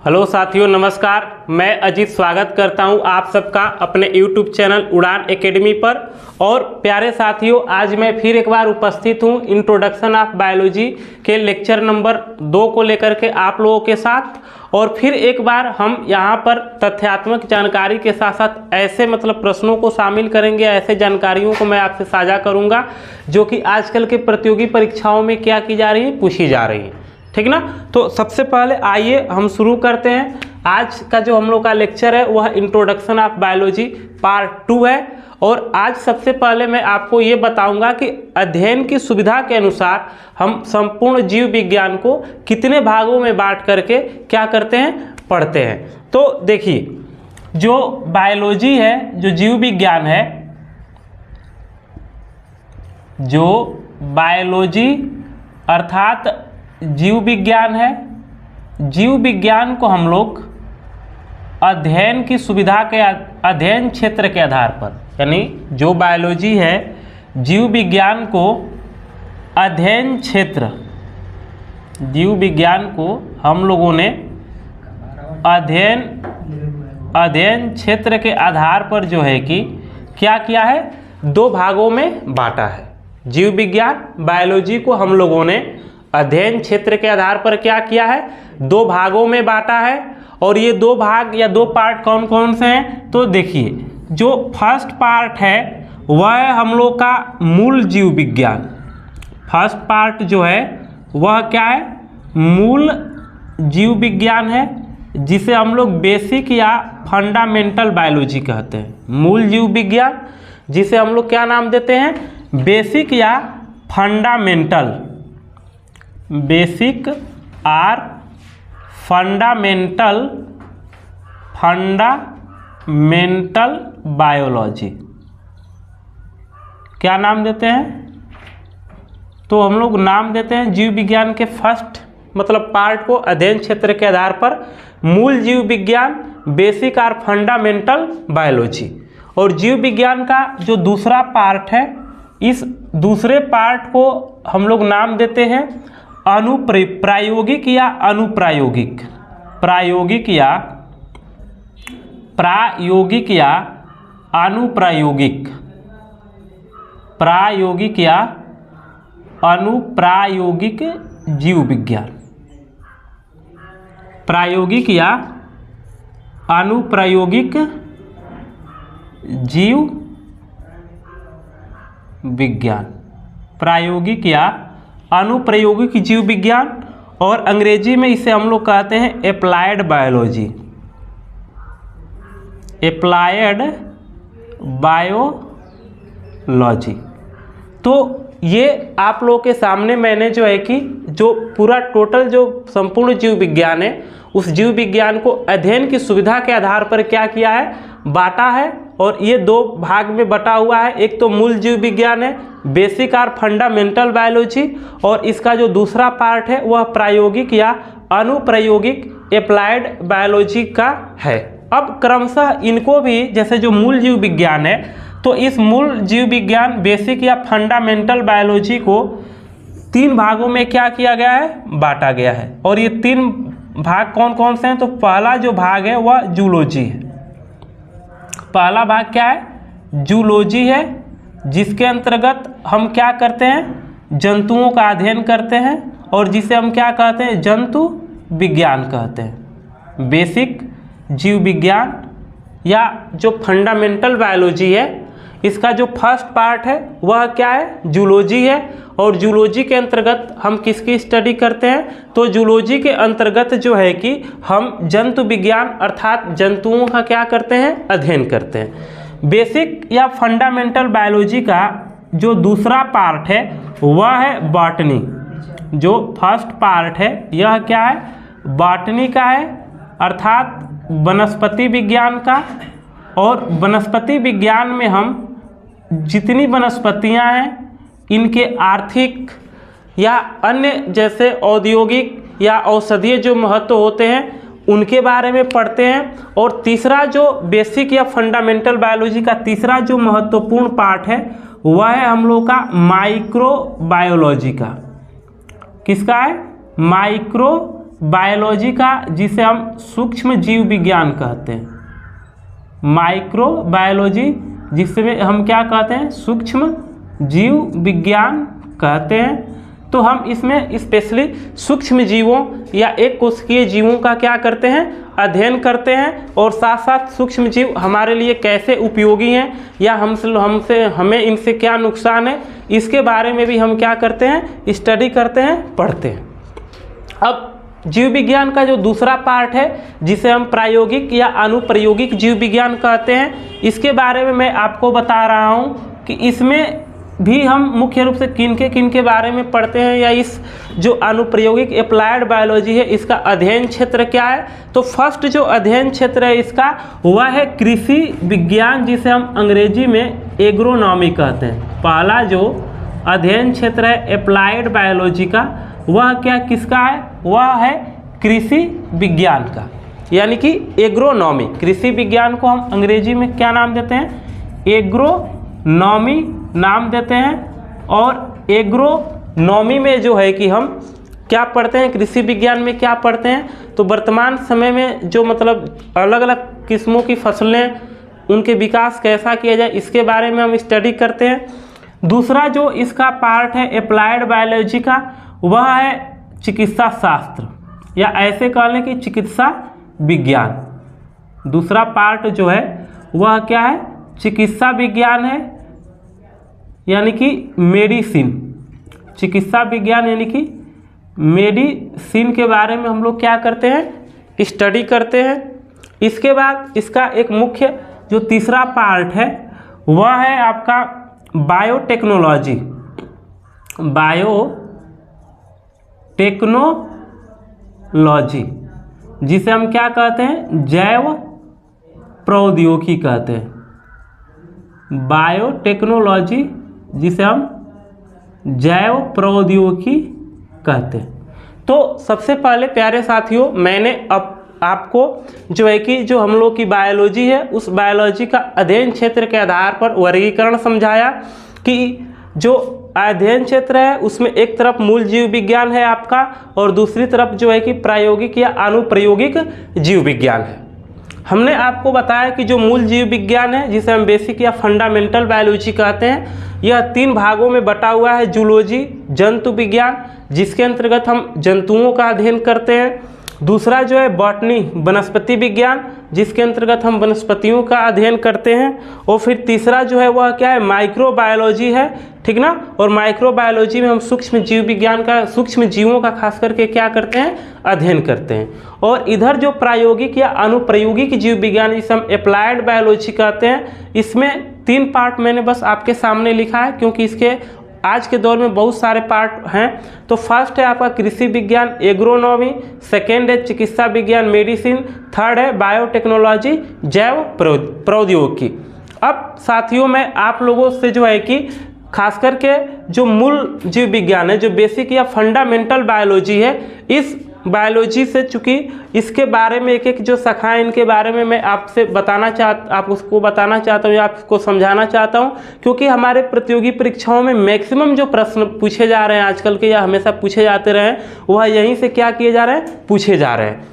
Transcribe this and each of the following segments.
Hello साथियों, नमस्कार। मैं अजीत स्वागत करता हूं आप सबका अपने YouTube चैनल उड़ान एकेडमी पर। और प्यारे साथियों, आज मैं फिर एक बार उपस्थित हूं इंट्रोडक्शन ऑफ बायोलॉजी के लेक्चर नंबर 2 को लेकर के आप लोगों के साथ। और फिर एक बार हम यहां पर तथ्यात्मक जानकारी के साथ साथ ऐसे प्रश्नों को शामिल करेंगे, ऐसे जानकारियों को मैं आपसे साझा करूंगा जो कि आजकल के प्रतियोगी परीक्षाओं में क्या की जा रही है, पूछी जा रही है। ठीक ना। तो सबसे पहले आइए हम शुरू करते हैं। आज का जो हम लोग का लेक्चर है वह इंट्रोडक्शन ऑफ बायोलॉजी पार्ट 2 है। और आज सबसे पहले मैं आपको ये बताऊंगा कि अध्ययन की सुविधा के अनुसार हम संपूर्ण जीव विज्ञान को कितने भागों में बांट करके क्या करते हैं, पढ़ते हैं। तो देखिए, जो बायोलॉजी है, जो जीव विज्ञान है, जो बायोलॉजी अर्थात जीव विज्ञान है, जीव विज्ञान को हम लोग अध्ययन की सुविधा के अध्ययन क्षेत्र के आधार पर, यानी जो बायोलॉजी है, जीव विज्ञान को अध्ययन क्षेत्र, जीव विज्ञान को हम लोगों ने अध्ययन क्षेत्र के आधार पर जो है कि क्या किया है, 2 भागों में बांटा है। जीव विज्ञान बायोलॉजी को हम लोगों ने अध्ययन क्षेत्र के आधार पर क्या किया है, 2 भागों में बांटा है। और ये 2 भाग या 2 पार्ट कौन कौन से हैं, तो देखिए, जो फर्स्ट पार्ट है वह है हम लोग का मूल जीव विज्ञान। फर्स्ट पार्ट जो है वह क्या है, मूल जीव विज्ञान है, जिसे हम लोग बेसिक या फंडामेंटल बायोलॉजी कहते हैं। मूल जीव विज्ञान, जिसे हम लोग क्या नाम देते हैं, बेसिक या फंडामेंटल, बेसिक और फंडामेंटल बायोलॉजी क्या नाम देते हैं, तो हम लोग नाम देते हैं जीव विज्ञान के फर्स्ट पार्ट को अध्ययन क्षेत्र के आधार पर मूल जीव विज्ञान, बेसिक और फंडामेंटल बायोलॉजी। और जीव विज्ञान का जो दूसरा पार्ट है, इस दूसरे पार्ट को हम लोग नाम देते हैं प्रायोगिक या अनुप्रायोगिक, प्रायोगिक या अनुप्रायोगिक, प्रायोगिक या अनुप्रायोगिक जीव विज्ञान, प्रायोगिक या अनुप्रायोगिक जीव विज्ञान, प्रायोगिक या अनुप्रयोगिक जीव विज्ञान। और अंग्रेजी में इसे हम लोग कहते हैं एप्लाइड बायोलॉजी, एप्लाइड बायोलॉजी। तो ये आप लोगों के सामने मैंने जो है कि जो पूरा टोटल जो संपूर्ण जीव विज्ञान है, उस जीव विज्ञान को अध्ययन की सुविधा के आधार पर क्या किया है, बांटा है। और ये 2 भाग में बटा हुआ है। एक तो मूल जीव विज्ञान है, बेसिक और फंडामेंटल बायोलॉजी, और इसका जो दूसरा पार्ट है वह प्रायोगिक या अनुप्रायोगिक एप्लाइड बायोलॉजी का है। अब क्रमशः इनको भी, जैसे जो मूल जीव विज्ञान है, तो इस मूल जीव विज्ञान, बेसिक या फंडामेंटल बायोलॉजी को 3 भागों में क्या किया गया है, बांटा गया है। और ये 3 भाग कौन कौन से हैं, तो पहला जो भाग है वह जूलॉजी है। पहला भाग क्या है, जूलॉजी है, जिसके अंतर्गत हम क्या करते हैं, जंतुओं का अध्ययन करते हैं, और जिसे हम क्या कहते हैं, जंतु विज्ञान कहते हैं। बेसिक जीव विज्ञान या जो फंडामेंटल बायोलॉजी है, इसका जो फर्स्ट पार्ट है वह क्या है, जूलॉजी है। और जूलॉजी के अंतर्गत हम किसकी स्टडी करते हैं, तो जूलॉजी के अंतर्गत जो है कि हम जंतु विज्ञान अर्थात जंतुओं का क्या करते हैं, अध्ययन करते हैं। बेसिक या फंडामेंटल बायोलॉजी का जो दूसरा पार्ट है वह है बॉटनी। जो फर्स्ट पार्ट है यह क्या है, बॉटनी का है, अर्थात वनस्पति विज्ञान का। और वनस्पति विज्ञान में हम जितनी वनस्पतियां हैं, इनके आर्थिक या अन्य जैसे औद्योगिक या औषधीय जो महत्व होते हैं, उनके बारे में पढ़ते हैं। और तीसरा जो बेसिक या फंडामेंटल बायोलॉजी का तीसरा जो महत्वपूर्ण पार्ट है वह है हम लोग का माइक्रोबायोलॉजी का। किसका है, माइक्रो बायोलॉजी का जिसे हम सूक्ष्म जीव विज्ञान कहते हैं, माइक्रो बायोलॉजी जिसमें हम क्या कहते हैं, सूक्ष्म जीव विज्ञान कहते हैं। तो हम इसमें स्पेशली सूक्ष्म जीवों या एक कोशिकीय जीवों का क्या करते हैं, अध्ययन करते हैं, और साथ साथ सूक्ष्म जीव हमारे लिए कैसे उपयोगी हैं या हमें इनसे क्या नुकसान है, इसके बारे में भी हम क्या करते हैं, स्टडी करते हैं, पढ़ते हैं। अब जीव विज्ञान का जो दूसरा पार्ट है जिसे हम प्रायोगिक या अनुप्रयोगिक जीव विज्ञान कहते हैं, इसके बारे में मैं आपको बता रहा हूँ कि इसमें भी हम मुख्य रूप से किन के बारे में पढ़ते हैं, या इस जो अनुप्रयोगिक अप्लाइड बायोलॉजी है इसका अध्ययन क्षेत्र क्या है। तो फर्स्ट जो अध्ययन क्षेत्र है इसका वह है कृषि विज्ञान, जिसे हम अंग्रेजी में एग्रोनॉमी कहते हैं। पहला जो अध्ययन क्षेत्र है अप्लाइड बायोलॉजी का वह क्या किसका है, वह है कृषि विज्ञान का, यानी कि एग्रोनॉमी। कृषि विज्ञान को हम अंग्रेजी में क्या नाम देते हैं, एग्रोनॉमी नाम देते हैं। और एग्रोनॉमी में जो है कि हम क्या पढ़ते हैं, कृषि विज्ञान में क्या पढ़ते हैं, तो वर्तमान समय में जो मतलब अलग अलग किस्मों की फसलें, उनके विकास कैसा किया जाए, इसके बारे में हम स्टडी करते हैं। दूसरा जो इसका पार्ट है अप्लाइड बायोलॉजी का वह है चिकित्सा शास्त्र, या ऐसे कह लें कि चिकित्सा विज्ञान। दूसरा पार्ट जो है वह क्या है, चिकित्सा विज्ञान है, यानी कि मेडिसिन। चिकित्सा विज्ञान यानी कि मेडिसिन के बारे में हम लोग क्या करते हैं, स्टडी करते हैं। इसके बाद इसका एक मुख्य जो तीसरा पार्ट है वह है आपका बायोटेक्नोलॉजी। बायोटेक्नोलॉजी जिसे हम क्या कहते हैं, जैव प्रौद्योगिकी कहते हैं। बायोटेक्नोलॉजी जिसे हम जैव प्रौद्योगिकी कहते हैं। तो सबसे पहले प्यारे साथियों मैंने अब आपको जो है कि जो हम लोग की बायोलॉजी है उस बायोलॉजी का अध्ययन क्षेत्र के आधार पर वर्गीकरण समझाया कि जो अध्ययन क्षेत्र है उसमें एक तरफ मूल जीव विज्ञान है आपका, और दूसरी तरफ जो है कि प्रायोगिक या अनुप्रयोगिक जीव विज्ञान है। हमने आपको बताया कि जो मूल जीव विज्ञान है जिसे हम बेसिक या फंडामेंटल बायोलॉजी कहते हैं, यह 3 भागों में बटा हुआ है। जूलॉजी जंतु विज्ञान, जिसके अंतर्गत हम जंतुओं का अध्ययन करते हैं। दूसरा जो है बॉटनी वनस्पति विज्ञान, जिसके अंतर्गत हम वनस्पतियों का अध्ययन करते हैं। और फिर तीसरा जो है वह क्या है, माइक्रोबायोलॉजी है, ठीक ना। और माइक्रोबायोलॉजी में हम सूक्ष्म जीव विज्ञान का, सूक्ष्म जीवों का खास करके क्या करते हैं, अध्ययन करते हैं। और इधर जो प्रायोगिक या अनुप्रयोगिक जीव विज्ञान जिसे हम अप्लाइड बायोलॉजी कहते हैं, इसमें 3 पार्ट मैंने बस आपके सामने लिखा है क्योंकि इसके आज के दौर में बहुत सारे पार्ट हैं। तो फर्स्ट है आपका कृषि विज्ञान एग्रोनॉमी, सेकेंड है चिकित्सा विज्ञान मेडिसिन, थर्ड है बायोटेक्नोलॉजी जैव प्रौद्योगिकी। अब साथियों मैं आप लोगों से जो है कि खास करके जो मूल जीव विज्ञान है, जो बेसिक या फंडामेंटल बायोलॉजी है, इस बायोलॉजी से चूँकि इसके बारे में एक जो शाखाएं इनके बारे में मैं आपसे बताना चाहता हूँ या आपको समझाना चाहता हूँ, क्योंकि हमारे प्रतियोगी परीक्षाओं में मैक्सिमम जो प्रश्न पूछे जा रहे हैं आजकल के या हमेशा पूछे जाते रहे वह यहीं से क्या किए जा रहे हैं, पूछे जा रहे हैं।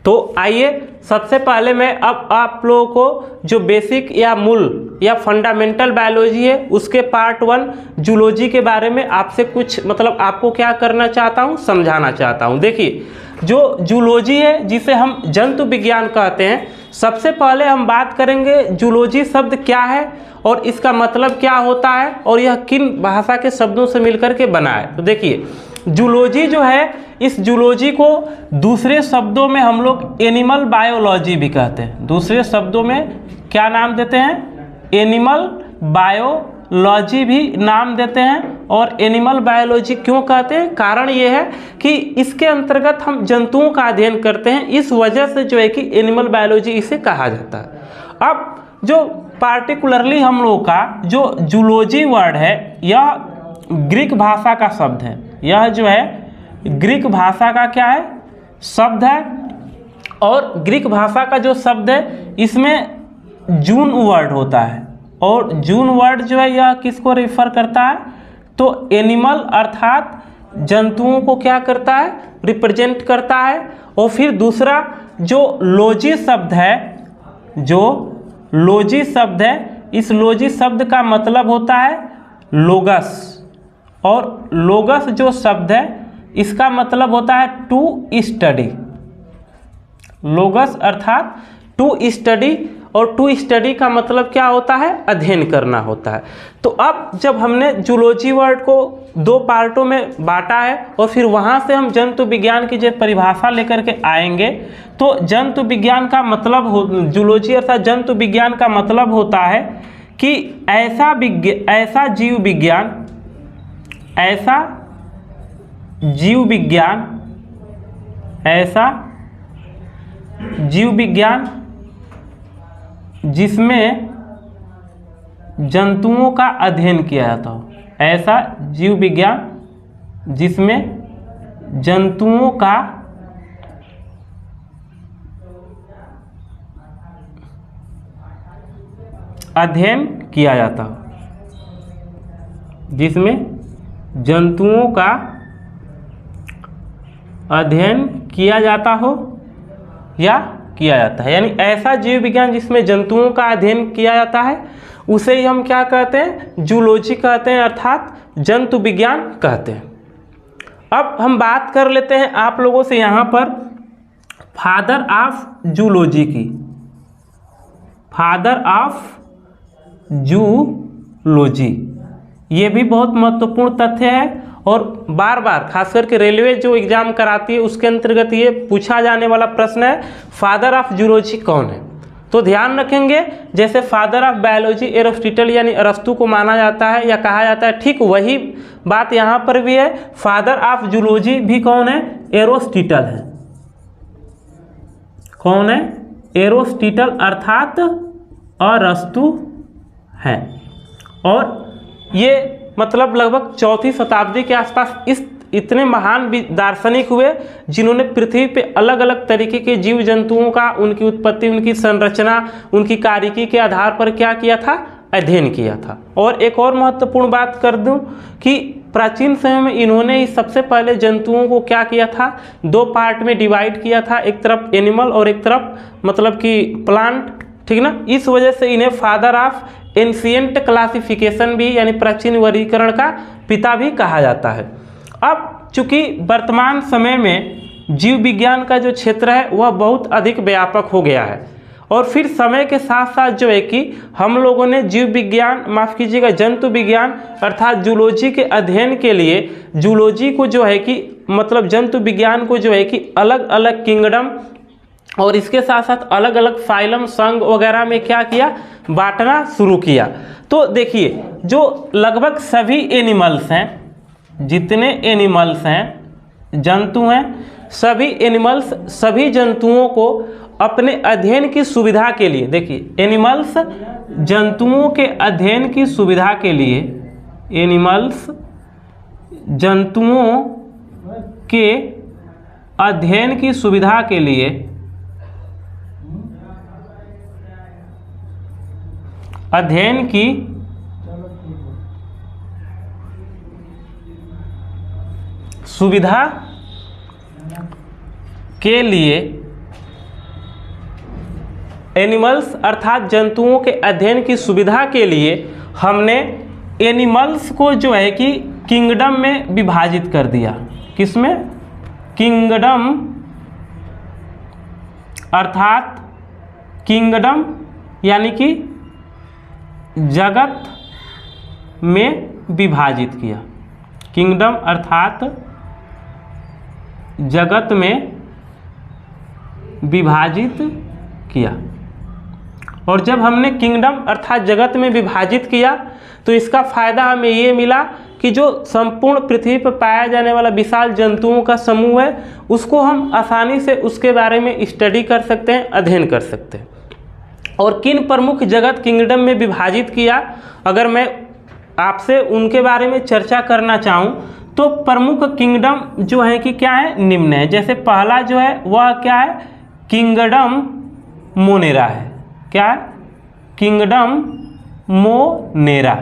तो आइए सबसे पहले मैं अब आप लोगों को जो बेसिक या मूल या फंडामेंटल बायोलॉजी है उसके पार्ट 1 जूलॉजी के बारे में आपसे कुछ मतलब आपको क्या करना चाहता हूँ, समझाना चाहता हूँ। देखिए जो जूलॉजी है जिसे हम जंतु विज्ञान कहते हैं, सबसे पहले हम बात करेंगे जूलॉजी शब्द क्या है और इसका मतलब क्या होता है और यह किन भाषा के शब्दों से मिलकर के बना है। तो देखिए जूलॉजी जो है, इस जूलॉजी को दूसरे शब्दों में हम लोग एनिमल बायोलॉजी भी कहते हैं। दूसरे शब्दों में क्या नाम देते हैं, एनिमल बायोलॉजी भी नाम देते हैं। और एनिमल बायोलॉजी क्यों कहते हैं, कारण ये है कि इसके अंतर्गत हम जंतुओं का अध्ययन करते हैं, इस वजह से जो है कि एनिमल बायोलॉजी इसे कहा जाता है। अब जो पार्टिकुलरली हम लोग का जो जूलॉजी वर्ड है यह ग्रीक भाषा का शब्द है। यह जो है ग्रीक भाषा का क्या है, शब्द है। और ग्रीक भाषा का जो शब्द है इसमें जून वर्ड होता है। और जून वर्ड जो है यह किसको रेफर करता है, तो एनिमल अर्थात जंतुओं को क्या करता है, रिप्रेजेंट करता है। और फिर दूसरा जो लोजी शब्द है, जो लोजी शब्द है, इस लोजी शब्द का मतलब होता है लोगस, और लोगस जो शब्द है इसका मतलब होता है टू स्टडी। लोगस अर्थात टू स्टडी, और टू स्टडी का मतलब क्या होता है, अध्ययन करना होता है। तो अब जब हमने जूलॉजी वर्ड को दो पार्टों में बांटा है और फिर वहाँ से हम जंतु विज्ञान की जब परिभाषा लेकर के आएंगे, तो जंतु विज्ञान का मतलब जूलॉजी अर्थात जंतु विज्ञान का मतलब होता है कि ऐसा जीव विज्ञान जिसमें जंतुओं का अध्ययन किया जाता हो, ऐसा जीव विज्ञान जिसमें जंतुओं का अध्ययन किया जाता हो, जिसमें जंतुओं का अध्ययन किया जाता हो या किया जाता है, यानी ऐसा जीव विज्ञान जिसमें जंतुओं का अध्ययन किया जाता है उसे ही हम क्या कहते हैं, जूलॉजी कहते हैं, अर्थात जंतु विज्ञान कहते हैं। अब हम बात कर लेते हैं आप लोगों से यहाँ पर फादर ऑफ जूलॉजी की। फादर ऑफ जूलॉजी ये भी बहुत महत्वपूर्ण तथ्य है, और बार बार खास करके रेलवे जो एग्जाम कराती है उसके अंतर्गत ये पूछा जाने वाला प्रश्न है, फादर ऑफ जूलॉजी कौन है। तो ध्यान रखेंगे, जैसे फादर ऑफ बायोलॉजी एरिस्टोटल यानी अरस्तु को माना जाता है या कहा जाता है, ठीक वही बात यहाँ पर भी है। फादर ऑफ जूलॉजी भी कौन है, एरिस्टोटल है। कौन है, एरिस्टोटल अर्थात अरस्तु है। और ये मतलब लगभग 4वीं शताब्दी के आसपास इतने महान दार्शनिक हुए जिन्होंने पृथ्वी पे अलग अलग तरीके के जीव जंतुओं का, उनकी उत्पत्ति, उनकी संरचना, उनकी कारिकी के आधार पर क्या किया था, अध्ययन किया था। और एक और महत्वपूर्ण बात कर दूं कि प्राचीन समय में इन्होंने ही सबसे पहले जंतुओं को क्या किया था, दो पार्ट में डिवाइड किया था, एक तरफ एनिमल और एक तरफ मतलब कि प्लांट, ठीक ना। इस वजह से इन्हें फादर ऑफ एंशिएंट क्लासिफिकेशन भी यानी प्राचीन वर्गीकरण का पिता भी कहा जाता है। अब चूंकि वर्तमान समय में जीव विज्ञान का जो क्षेत्र है वह बहुत अधिक व्यापक हो गया है, और फिर समय के साथ साथ जो है कि हम लोगों ने जीव विज्ञान, माफ़ कीजिएगा, जंतु विज्ञान अर्थात जूलॉजी के अध्ययन के लिए जूलॉजी को जो है कि मतलब जंतु विज्ञान को जो है कि अलग अलग किंगडम और इसके साथ साथ अलग अलग फाइलम, संघ वगैरह में क्या किया, बांटना शुरू किया। तो देखिए जो लगभग सभी एनिमल्स हैं, जितने एनिमल्स हैं, जंतु हैं, सभी एनिमल्स, सभी जंतुओं को अपने अध्ययन की सुविधा के लिए, देखिए एनिमल्स जंतुओं के अध्ययन की सुविधा के लिए, एनिमल्स जंतुओं के अध्ययन की सुविधा के लिए अध्ययन की सुविधा के लिए एनिमल्स अर्थात जंतुओं के अध्ययन की सुविधा के लिए हमने एनिमल्स को जो है कि किंगडम में विभाजित कर दिया। किसमें, किंगडम अर्थात किंगडम यानी कि जगत में विभाजित किया। किंगडम अर्थात जगत में विभाजित किया। और जब हमने किंगडम अर्थात जगत में विभाजित किया तो इसका फायदा हमें ये मिला कि जो संपूर्ण पृथ्वी पर पाया जाने वाला विशाल जंतुओं का समूह है उसको हम आसानी से उसके बारे में स्टडी कर सकते हैं, अध्ययन कर सकते हैं। और किन प्रमुख जगत किंगडम में विभाजित किया, अगर मैं आपसे उनके बारे में चर्चा करना चाहूँ तो प्रमुख किंगडम जो है कि क्या है, निम्न है। जैसे पहला जो है वह क्या है, किंगडम मोनेरा है। क्या है, किंगडम मोनेरा।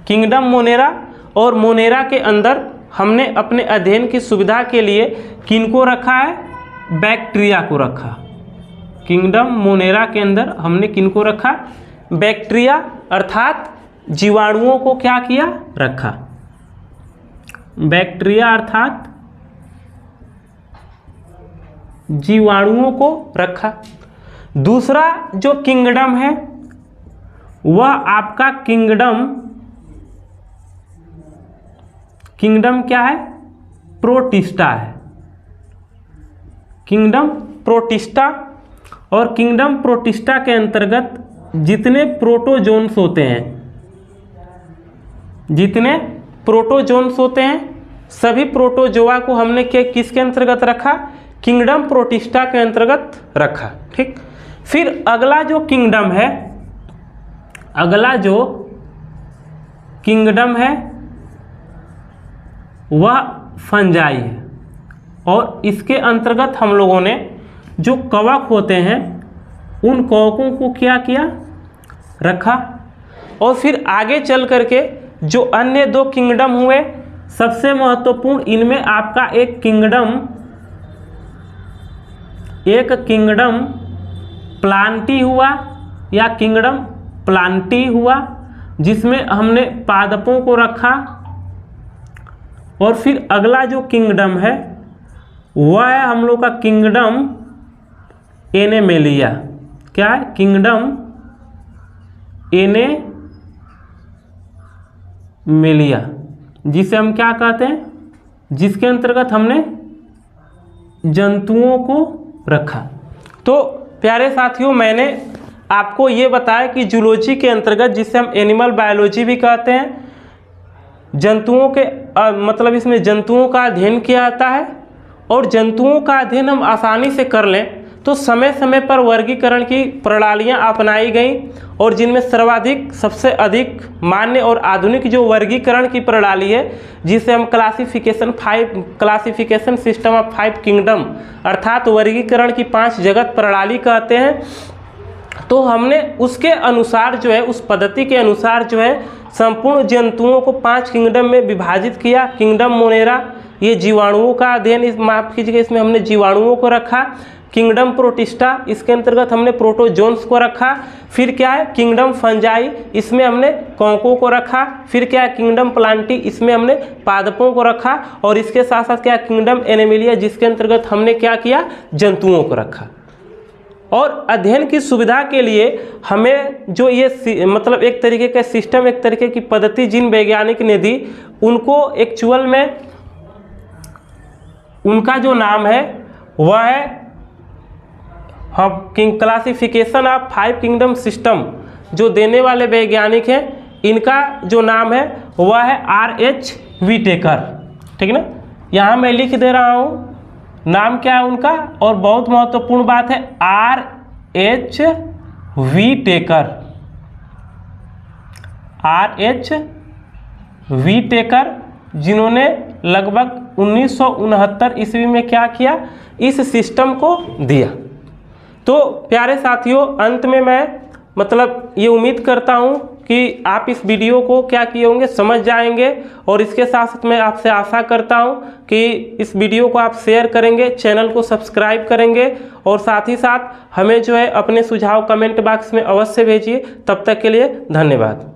किंगडम मोनेरा, और मोनेरा के अंदर हमने अपने अध्ययन की सुविधा के लिए किनको रखा है? बैक्टीरिया को रखा। किंगडम मोनेरा के अंदर हमने किनको रखा? बैक्टीरिया अर्थात जीवाणुओं को क्या किया? रखा। बैक्टीरिया अर्थात जीवाणुओं को रखा। दूसरा जो किंगडम है वह आपका किंगडम क्या है? प्रोटिस्टा है। किंगडम प्रोटिस्टा, और किंगडम प्रोटिस्टा के अंतर्गत जितने प्रोटोजोन्स होते हैं, जितने प्रोटोजोन्स होते हैं, सभी प्रोटोजोआ को हमने किसके अंतर्गत रखा? किंगडम प्रोटिस्टा के अंतर्गत रखा। ठीक। फिर अगला जो किंगडम है, अगला जो किंगडम है वह फंजाई है, और इसके अंतर्गत हम लोगों ने जो कवक होते हैं उन कवकों को क्या किया? रखा। और फिर आगे चल करके जो अन्य दो किंगडम हुए, सबसे महत्वपूर्ण इनमें आपका एक किंगडम प्लांटी हुआ या किंगडम प्लांटी हुआ, जिसमें हमने पादपों को रखा। और फिर अगला जो किंगडम है वह है हम लोग का किंगडम एनेमेलिया। क्या है? किंगडम एनेमेलिया, जिसे हम क्या कहते हैं? जिसके अंतर्गत हमने जंतुओं को रखा। तो प्यारे साथियों, मैंने आपको ये बताया कि जूलॉजी के अंतर्गत, जिसे हम एनिमल बायोलॉजी भी कहते हैं, जंतुओं के मतलब इसमें जंतुओं का अध्ययन किया जाता है। और जंतुओं का अध्ययन हम आसानी से कर लें तो समय समय पर वर्गीकरण की प्रणालियां अपनाई गई, और जिनमें सर्वाधिक सबसे अधिक मान्य और आधुनिक जो वर्गीकरण की प्रणाली है, जिसे हम क्लासिफिकेशन सिस्टम ऑफ 5 किंगडम अर्थात वर्गीकरण की 5 जगत प्रणाली कहते हैं। तो हमने उसके अनुसार जो है, उस पद्धति के अनुसार जो है, संपूर्ण जंतुओं को 5 किंगडम में विभाजित किया। किंगडम मोनेरा ये जीवाणुओं का अध्ययन, माफ कीजिएगा, इसमें हमने जीवाणुओं को रखा। किंगडम प्रोटिस्टा, इसके अंतर्गत हमने प्रोटोजोन्स को रखा। फिर क्या है? किंगडम फंजाई, इसमें हमने कवकों को रखा। फिर क्या है? किंगडम प्लांटी, इसमें हमने पादपों को रखा। और इसके साथ साथ क्या? किंगडम एनेमेलिया, जिसके अंतर्गत हमने क्या किया? जंतुओं को रखा। और अध्ययन की सुविधा के लिए हमें जो ये मतलब एक तरीके का सिस्टम, एक तरीके की पद्धति जिन वैज्ञानिक ने दी, उनको एक्चुअल में उनका जो नाम है वह है क्लासिफिकेशन ऑफ 5 किंगडम सिस्टम। जो देने वाले वैज्ञानिक हैं, इनका जो नाम है वह है R.H. व्हिटेकर। ठीक है ना? यहाँ मैं लिख दे रहा हूँ नाम क्या है उनका, और बहुत महत्वपूर्ण बात है R.H. व्हिटेकर। R.H. व्हिटेकर, जिन्होंने लगभग 1969 ईस्वी में क्या किया? इस सिस्टम को दिया। तो प्यारे साथियों, अंत में मैं मतलब ये उम्मीद करता हूँ कि आप इस वीडियो को क्या किए होंगे, समझ जाएंगे। और इसके साथ साथ मैं आपसे आशा करता हूँ कि इस वीडियो को आप शेयर करेंगे, चैनल को सब्सक्राइब करेंगे, और साथ ही साथ हमें जो है अपने सुझाव कमेंट बॉक्स में अवश्य भेजिए। तब तक के लिए धन्यवाद।